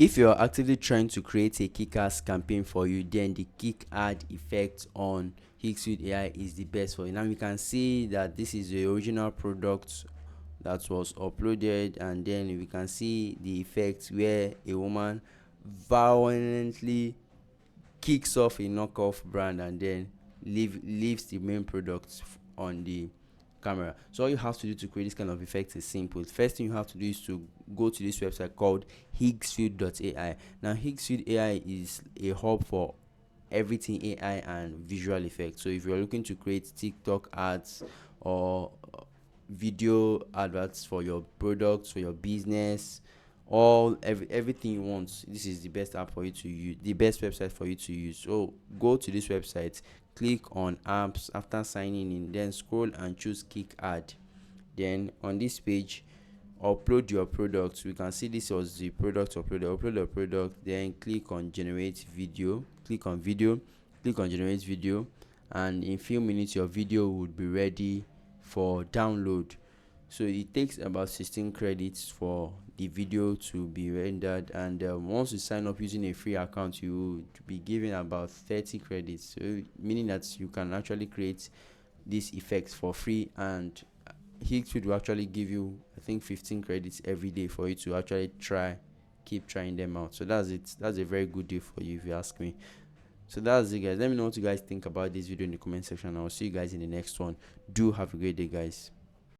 If you're actively trying to create a kick-ass campaign for you, then the kick ad effect on Higgsfield AI is the best for you. Now we can see that this is the original product that was uploaded, and then we can see the effect where a woman violently kicks off a knockoff brand and then leaves the main product on the camera. So all you have to do to create this kind of effect is simple. First thing you have to do is to go to this website called Higgsfield.ai. Now Higgsfield AI is a hub for everything AI and visual effects. So if you're looking to create TikTok ads or video adverts for your products, for your business, everything you want, this is the best app for you to use, the best website for you to use. So go to this website, click on apps after signing in, then scroll and choose kick ad. Then on this page, upload your product. We can see this was the product uploaded. Upload your product, then click on generate video, click on generate video, and in few minutes your video would be ready for download. So it takes about 16 credits for the video to be rendered, and once you sign up using a free account, you will be given about 30 credits, so meaning that you can actually create these effects for free, and Higgsfield will actually give you, I think, 15 credits every day for you to actually keep trying them out. So that's it. That's a very good deal for you if you ask me. So that's it, guys. Let me know what you guys think about this video in the comment section. I'll see you guys in the next one. Do have a great day, guys.